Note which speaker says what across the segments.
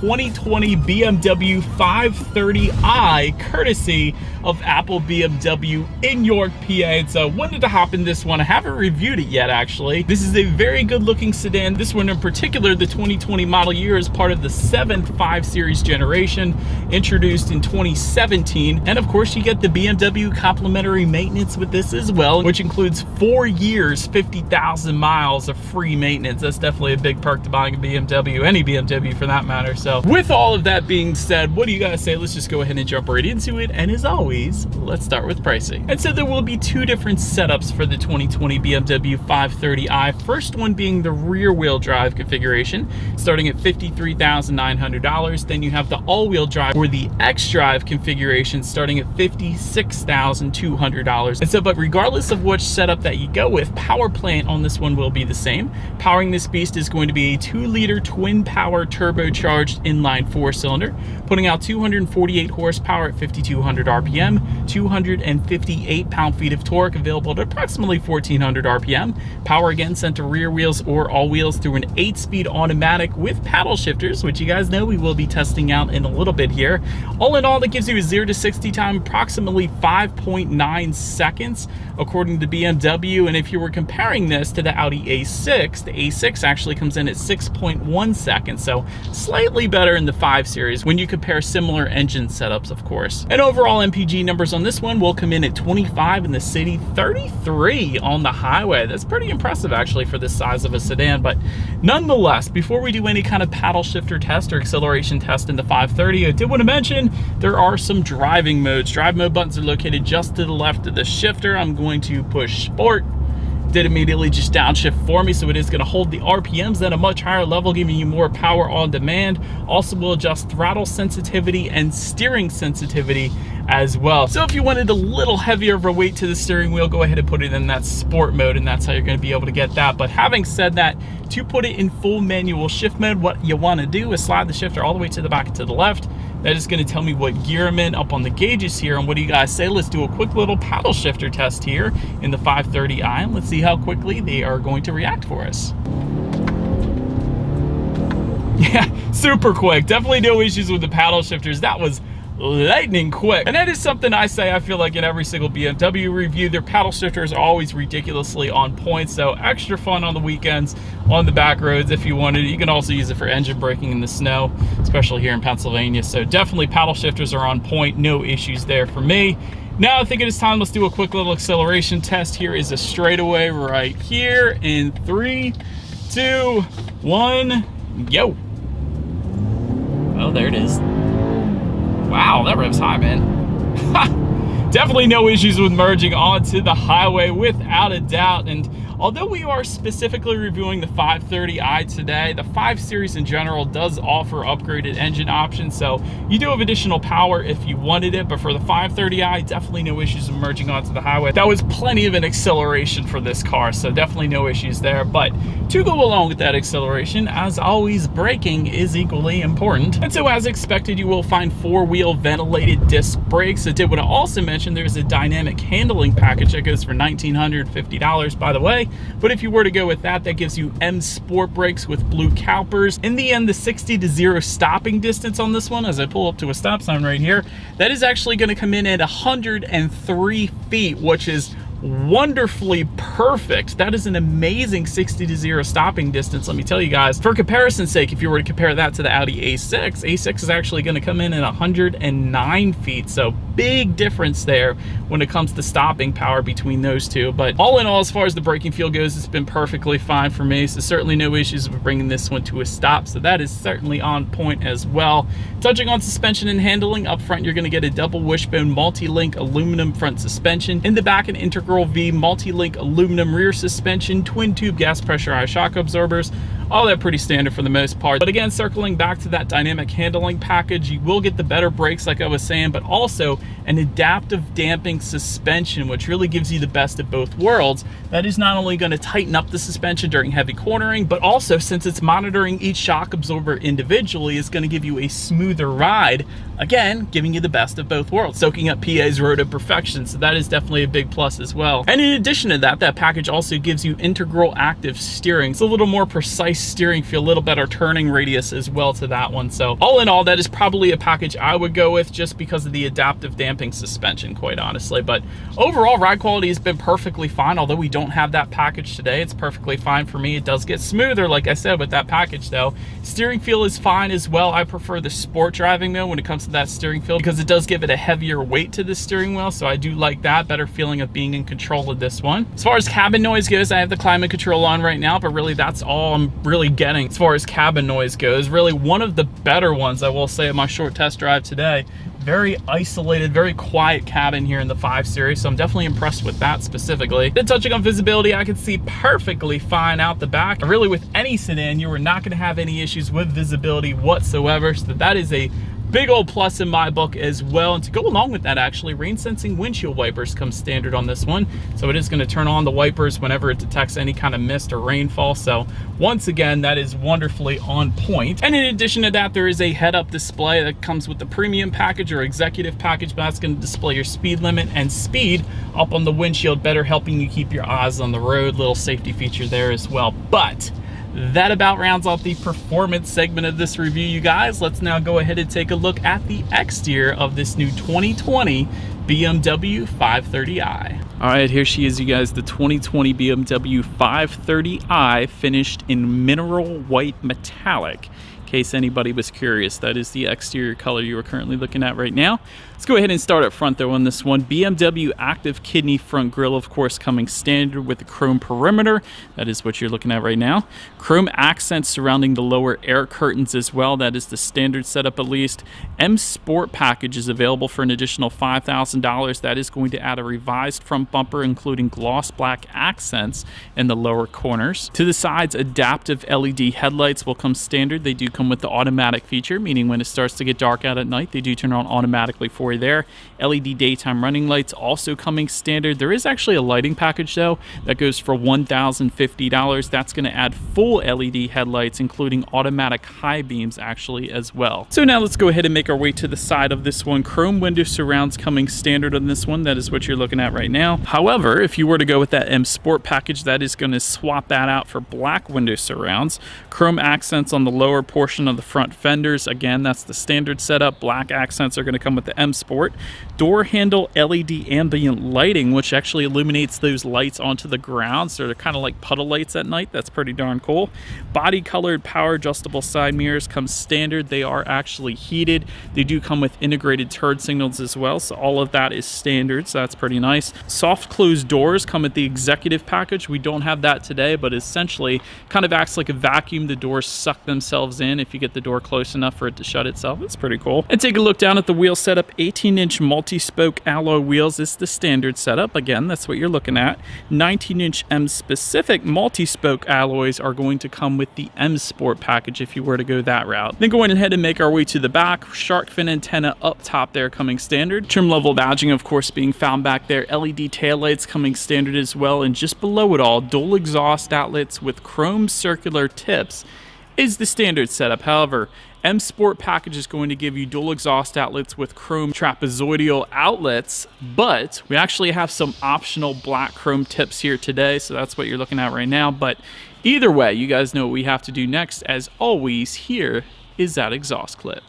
Speaker 1: 2020 BMW 530i, courtesy of Apple BMW in York, PA. And so wanted to hop in this one. I haven't reviewed it yet, actually. This is a very good looking sedan. This one in particular, the 2020 model year, is part of the 7th 5 Series generation, introduced in 2017. And of course, you get the BMW complimentary maintenance with this as well, which includes 4 years, 50,000 miles of free maintenance. That's definitely a big perk to buying a BMW, any BMW for that matter. So with all of that being said, what do you guys say? Let's just go ahead and jump right into it. And as always, let's start with pricing. And so there will be 2 different setups for the 2020 BMW 530i. First one being the rear wheel drive configuration, starting at $53,900. Then you have the all-wheel drive or the X-Drive configuration starting at $56,200. And so, but regardless of which setup that you go with, power plant on this one will be the same. Powering this beast is going to be a 2-liter twin power turbocharged inline 4-cylinder, putting out 248 horsepower at 5,200 RPM, 258 pound-feet of torque, available at approximately 1,400 RPM. Power again sent to rear wheels or all wheels through an 8-speed automatic with paddle shifters, which you guys know we will be testing out in a little bit here. All in all, that gives you a 0 to 60 time approximately 5.9 seconds, according to BMW. And if you were comparing this to the Audi A6, the A6 actually comes in at 6.1 seconds, so slightly better in the 5 Series when you compare similar engine setups, of course. And overall MPG numbers on this one will come in at 25 in the city, 33 on the highway. That's pretty impressive actually for this size of a sedan. But nonetheless, before we do any kind of paddle shifter test or acceleration test in the 530, I did want to mention there are some driving modes. Drive mode buttons are located just to the left of the shifter. I'm going to push Sport. Did immediately just downshift for me, so it is going to hold the RPMs at a much higher level, giving you more power on demand. Also will adjust throttle sensitivity and steering sensitivity as well. So if you wanted a little heavier of a weight to the steering wheel, go ahead and put it in that sport mode, and that's how you're going to be able to get that. But having said that, to put it in full manual shift mode, what you want to do is slide the shifter all the way to the back and to the left. That is going to tell me what gear I'm in up on the gauges here. And what do you guys say? Let's do a quick little paddle shifter test here in the 530i, and let's see how quickly they are going to react for us. Yeah, super quick. Definitely no issues with the paddle shifters. That was lightning quick. And that is something I say, I feel like in every single BMW review, their paddle shifters are always ridiculously on point. So extra fun on the weekends on the back roads if you wanted. You can also use it for engine braking in the snow, especially here in Pennsylvania. So definitely paddle shifters are on point. No issues there for me. Now I think it is time. Let's do a quick little acceleration test. Here is a straightaway right here in 3, 2, 1, go. Oh, there it is. Wow, that revs high, man. Definitely no issues with merging onto the highway without a doubt. And although we are specifically reviewing the 530i today, the 5 Series in general does offer upgraded engine options, so you do have additional power if you wanted it. But for the 530i, definitely no issues with merging onto the highway. That was plenty of an acceleration for this car, so definitely no issues there. But to go along with that acceleration, as always, braking is equally important. And so as expected, you will find 4-wheel ventilated disc brakes. I did want to also mention there's a dynamic handling package that goes for $1,950, by the way. But if you were to go with that, that gives you M Sport brakes with blue calipers. In the end, the 60 to 0 stopping distance on this one, as I pull up to a stop sign right here, that is actually going to come in at 103 feet, which is wonderfully perfect. That is an amazing 60 to 0 stopping distance, let me tell you guys. For comparison's sake, if you were to compare that to the Audi A6, A6 is actually going to come in at 109 feet. So big difference there when it comes to stopping power between those two. But all in all, as far as the braking feel goes, it's been perfectly fine for me. So certainly no issues with bringing this one to a stop. So that is certainly on point as well. Touching on suspension and handling, up front, you're going to get a double wishbone multi-link aluminum front suspension. In the back, an integral V multi-link aluminum rear suspension, twin tube gas pressurized shock absorbers. All that pretty standard for the most part. But again, circling back to that dynamic handling package, you will get the better brakes like I was saying, but also an adaptive damping suspension, which really gives you the best of both worlds. That is not only going to tighten up the suspension during heavy cornering, but also, since it's monitoring each shock absorber individually, is going to give you a smoother ride. Again, giving you the best of both worlds, soaking up PA's road of perfection. So that is definitely a big plus as well. And in addition to that, that package also gives you integral active steering. It's a little more precise nice steering feel, a little better turning radius as well to that one. So all in all, that is probably a package I would go with just because of the adaptive damping suspension, quite honestly. But overall, ride quality has been perfectly fine. Although we don't have that package today, it's perfectly fine for me. It does get smoother, like I said, with that package though. Steering feel is fine as well. I prefer the sport driving though when it comes to that steering feel, because it does give it a heavier weight to the steering wheel. So I do like that, better feeling of being in control of this one. As far as cabin noise goes, I have the climate control on right now, but really that's all I'm really getting as far as cabin noise goes. Really one of the better ones, I will say, in my short test drive today. Very isolated, very quiet cabin here in the 5 Series, so I'm definitely impressed with that specifically. Then touching on visibility, I can see perfectly fine out the back. Really with any sedan, you are not going to have any issues with visibility whatsoever, so that is a big old plus in my book as well. And to go along with that, actually, rain sensing windshield wipers come standard on this one. So it is going to turn on the wipers whenever it detects any kind of mist or rainfall. So once again, that is wonderfully on point. And in addition to that, there is a head-up display that comes with the premium package or executive package, but that's going to display your speed limit and speed up on the windshield, better helping you keep your eyes on the road. Little safety feature there as well. But that about rounds off the performance segment of this review, you guys. Let's now go ahead and take a look at the exterior of this new 2020 BMW 530i. All right, here she is, you guys, the 2020 BMW 530i, finished in mineral white metallic. In case anybody was curious, that is the exterior color you are currently looking at right now. Let's go ahead and start up front though on this one. BMW active kidney front grille, of course, coming standard with the chrome perimeter. That is what you're looking at right now. Chrome accents surrounding the lower air curtains as well. That is the standard setup at least. M Sport package is available for an additional $5,000. That is going to add a revised front bumper, including gloss black accents in the lower corners. To the sides, adaptive LED headlights will come standard. They do come with the automatic feature, meaning when it starts to get dark out at night, they do turn on automatically for you there. LED daytime running lights also coming standard. There is actually a lighting package though that goes for $1,050. That's going to add full LED headlights, including automatic high beams actually as well. So now let's go ahead and make our way to the side of this one. Chrome window surrounds coming standard on this one. That is what you're looking at right now. However, if you were to go with that M Sport package, that is going to swap that out for black window surrounds. Chrome accents on the lower portion of the front fenders. Again, that's the standard setup. Black accents are going to come with the M Sport. Door handle LED ambient lighting, which actually illuminates those lights onto the ground, so they're kind of like puddle lights at night. That's pretty darn cool. Body colored power adjustable side mirrors come standard. They are actually heated. They do come with integrated turn signals as well, so all of that is standard, so that's pretty nice. Soft closed doors come with the executive package. We don't have that today, but essentially kind of acts like a vacuum. The doors suck themselves in if you get the door close enough for it to shut itself. It's pretty cool. And take a look down at the wheel setup. 18-inch multi-spoke alloy wheels is the standard setup. Again, that's what you're looking at. 19-inch M-specific multi-spoke alloys are going to come with the M Sport package if you were to go that route. Then going ahead and make our way to the back. Shark fin antenna up top there coming standard. Trim level badging, of course, being found back there. LED taillights coming standard as well. And just below it all, dual exhaust outlets with chrome circular tips is the standard setup. However, M Sport package is going to give you dual exhaust outlets with chrome trapezoidal outlets, but we actually have some optional black chrome tips here today, so that's what you're looking at right now. But either way, you guys know what we have to do next. As always, here is that exhaust clip.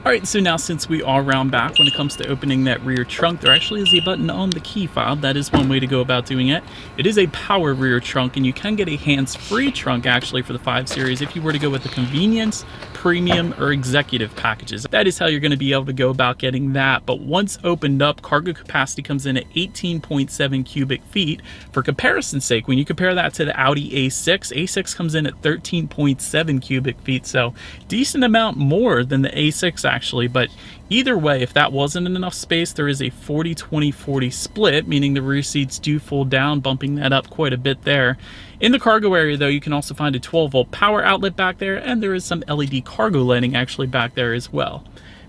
Speaker 1: Alright, so now since we are round back, when it comes to opening that rear trunk, there actually is a button on the key fob. That is one way to go about doing it. It is a power rear trunk, and you can get a hands-free trunk actually for the 5 Series if you were to go with the convenience, premium, or executive packages. That is how you're going to be able to go about getting that. But once opened up, cargo capacity comes in at 18.7 cubic feet. For comparison's sake, when you compare that to the Audi A6, A6 comes in at 13.7 cubic feet, so decent amount more than the A6 actually. But either way, if that wasn't enough space, there is a 40-20-40 split, meaning the rear seats do fold down, bumping that up quite a bit there. In the cargo area though, you can also find a 12-volt power outlet back there, and there is some LED cargo lighting actually back there as well.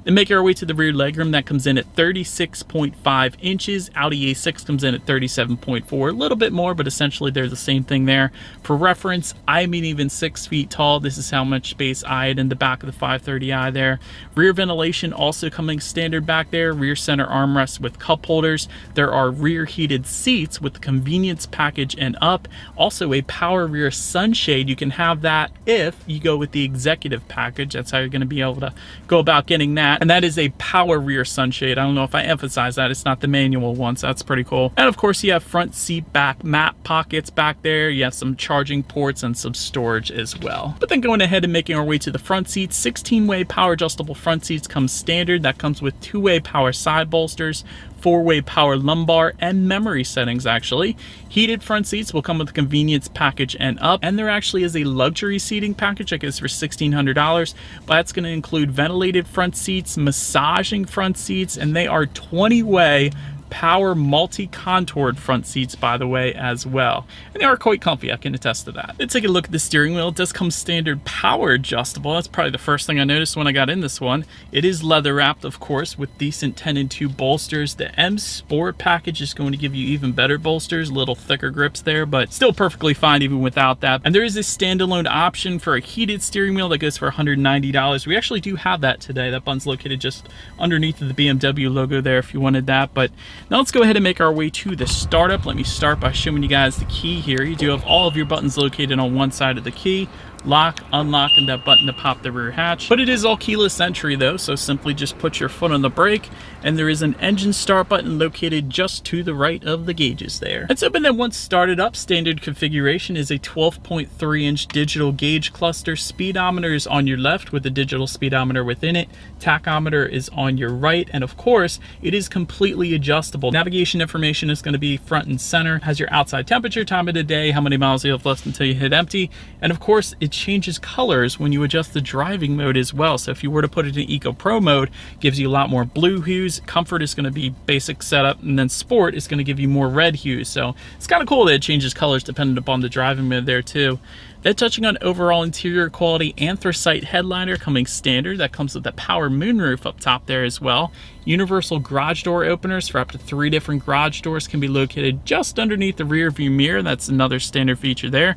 Speaker 1: Then make our way to the rear legroom. That comes in at 36.5 inches. Audi A6 comes in at 37.4, a little bit more, but essentially they're the same thing there. For reference, I'm even 6 feet tall. This is how much space I had in the back of the 530i there. Rear ventilation also coming standard back there. Rear center armrest with cup holders. There are rear heated seats with the convenience package and up. Also a power rear sunshade. You can have that if you go with the executive package. That's how you're going to be able to go about getting that. And that is a power rear sunshade. I don't know if I emphasize that. It's not the manual one, so that's pretty cool. And of course, you have front seat back map pockets back there. You have some charging ports and some storage as well. But then going ahead and making our way to the front seats, 16-way power adjustable front seats comes standard. That comes with 2-way power side bolsters, 4-way power lumbar, and memory settings actually. Heated front seats will come with the convenience package and up, and there actually is a luxury seating package I guess for $1,600, but that's going to include ventilated front seats, massaging front seats, and they are 20-way power multi-contoured front seats, by the way, as well. And they are quite comfy, I can attest to that. Let's take a look at the steering wheel. It does come standard power adjustable. That's probably the first thing I noticed when I got in this one. It is leather wrapped, of course, with decent 10-2 bolsters. The M Sport package is going to give you even better bolsters, a little thicker grips there, but still perfectly fine even without that. And there is a standalone option for a heated steering wheel that goes for $190. We actually do have that today. That button's located just underneath the BMW logo there if you wanted that. But now let's go ahead and make our way to the startup. Let me start by showing you guys the key here. You do have all of your buttons located on one side of the key. Lock, unlock, and that button to pop the rear hatch. But it is all keyless entry though, so simply just put your foot on the brake, and there is an engine start button located just to the right of the gauges there. Let's open that. Once started up, standard configuration is a 12.3-inch digital gauge cluster. Speedometer is on your left with a digital speedometer within it. Tachometer is on your right, and of course, it is completely adjustable. Navigation information is going to be front and center. Has your outside temperature, time of the day, how many miles you have left until you hit empty, and of course, it changes colors when you adjust the driving mode as well. So if you were to put it in Eco Pro mode, gives you a lot more blue hues. Comfort is going to be basic setup, and then Sport is going to give you more red hues. So it's kind of cool that it changes colors depending upon the driving mode there too. Then touching on overall interior quality, anthracite headliner coming standard. That comes with the power moonroof up top there as well. Universal garage door openers for up to 3 different garage doors can be located just underneath the rear view mirror. That's another standard feature there.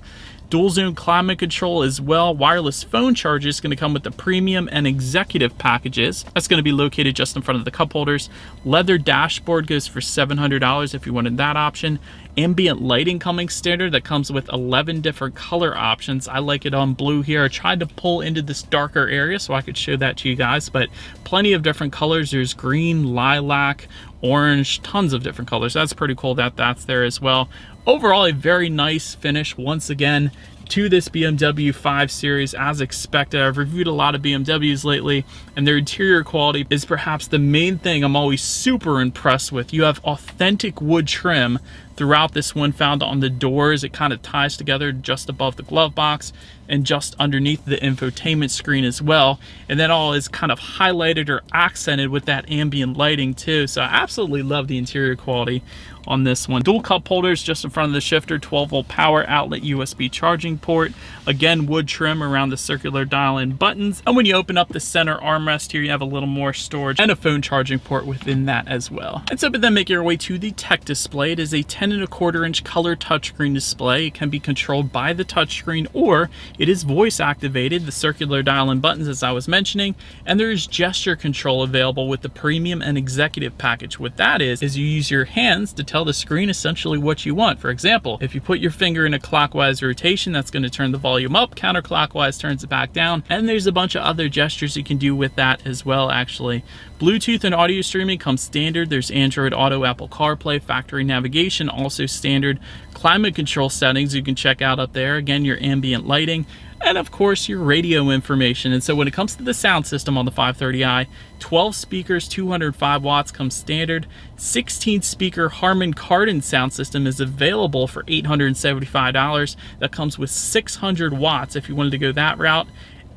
Speaker 1: Dual zone climate control as well. Wireless phone charger is going to come with the premium and executive packages. That's going to be located just in front of the cup holders. Leather dashboard goes for $700 if you wanted that option. Ambient lighting coming standard. That comes with 11 different color options. I like it on blue here. I tried to pull into this darker area so I could show that to you guys, but plenty of different colors. There's green, lilac, orange, tons of different colors. That's pretty cool that that's there as well. Overall, a very nice finish once again to this BMW 5 Series as expected. I've reviewed a lot of BMWs lately, and their interior quality is perhaps the main thing I'm always super impressed with. You have authentic wood trim throughout this one, found on the doors. It kind of ties together just above the glove box and just underneath the infotainment screen as well. And that all is kind of highlighted or accented with that ambient lighting too. So I absolutely love the interior quality on this one. Dual cup holders just in front of the shifter, 12-volt power outlet, USB charging port. Again, wood trim around the circular dial-in buttons. And when you open up the center armrest here, you have a little more storage and a phone charging port within that as well. And so, but then make your way to the tech display. It is a 10.25-inch color touchscreen display. It can be controlled by the touchscreen, or it is voice activated, the circular dial-in buttons as I was mentioning, and there is gesture control available with the premium and executive package. What that is you use your hands to tell the screen essentially what you want. For example, if you put your finger in a clockwise rotation, that's going to turn the volume up, counterclockwise turns it back down, and there's a bunch of other gestures you can do with that as well actually. Bluetooth and audio streaming comes standard. There's Android Auto, Apple CarPlay, factory navigation also standard. Climate control settings you can check out up there. Again, your ambient lighting, and of course your radio information. And so when it comes to the sound system on the 530i, 12 speakers, 205 watts comes standard. 16 speaker Harman Kardon sound system is available for $875. That comes with 600 watts if you wanted to go that route.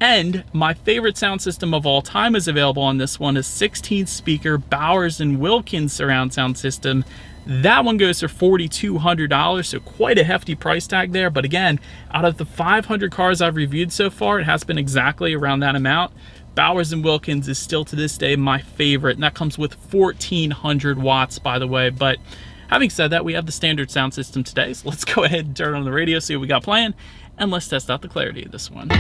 Speaker 1: And my favorite sound system of all time is available on this one, is 16 speaker Bowers & Wilkins surround sound system. That one goes for $4,200, so quite a hefty price tag there. But again, out of the 500 cars I've reviewed so far, it has been exactly around that amount. Bowers & Wilkins is still to this day my favorite, and that comes with 1400 watts, by the way. But having said that, we have the standard sound system today, so let's go ahead and turn on the radio, see what we got playing, and let's test out the clarity of this one.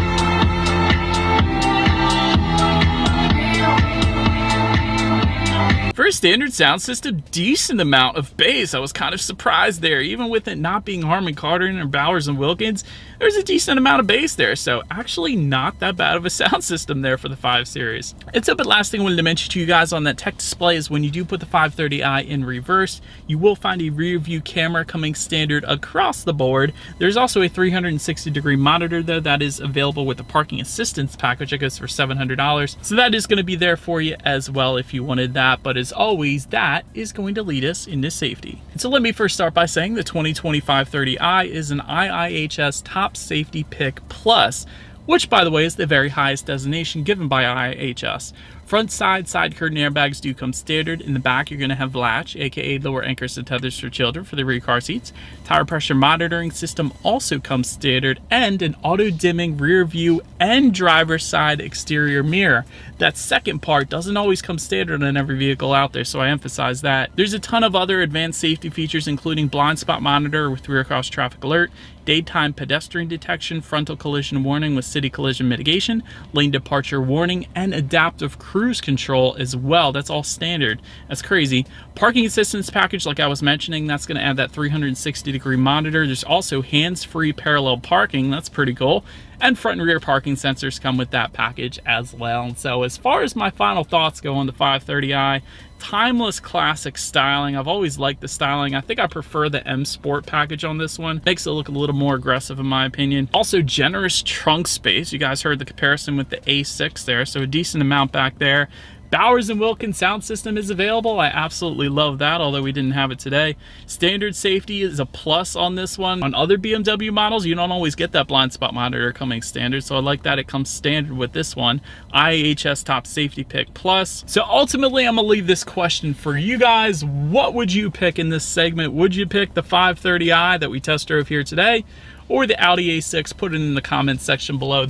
Speaker 1: For a standard sound system, decent amount of bass. I was kind of surprised there. Even with it not being Harman Kardon or Bowers & Wilkins, there's a decent amount of bass there. So actually not that bad of a sound system there for the 5 Series. And so, but last thing I wanted to mention to you guys on that tech display is when you do put the 530i in reverse, you will find a rear view camera coming standard across the board. There's also a 360-degree monitor though that is available with the parking assistance package that goes for $700. So that is going to be there for you as well if you wanted that. But as always, that is going to lead us into safety. And so let me first start by saying the 2020 530i is an IIHS Top Safety Pick Plus, which by the way is the very highest designation given by IIHS. Front side curtain airbags do come standard. In the back, you're going to have latch, aka lower anchors and tethers for children for the rear car seats. Tire pressure monitoring system also comes standard, and an auto dimming rear view and driver's side exterior mirror. That second part doesn't always come standard on every vehicle out there, so I emphasize that. There's a ton of other advanced safety features, including blind spot monitor with rear cross traffic alert, daytime pedestrian detection, frontal collision warning with city collision mitigation, lane departure warning, and adaptive cruise control as well. That's all standard. That's crazy. Parking assistance package, like I was mentioning, that's going to add that 360-degree monitor. There's also hands-free parallel parking. That's pretty cool. And front and rear parking sensors come with that package as well. So as far as my final thoughts go on the 530i, timeless classic styling. I've always liked the styling. I think I prefer the M Sport package on this one. Makes it look a little more aggressive in my opinion. Also generous trunk space. You guys heard the comparison with the A6 there, so a decent amount back there. Bowers & Wilkins sound system is available. I absolutely love that, although we didn't have it today. Standard safety is a plus on this one. On other BMW models, you don't always get that blind spot monitor coming standard, so I like that it comes standard with this one. IIHS Top Safety Pick Plus. So ultimately, I'm gonna leave this question for you guys. What would you pick in this segment? Would you pick the 530i that we test drove here today, or the Audi A6? Put it in the comments section below.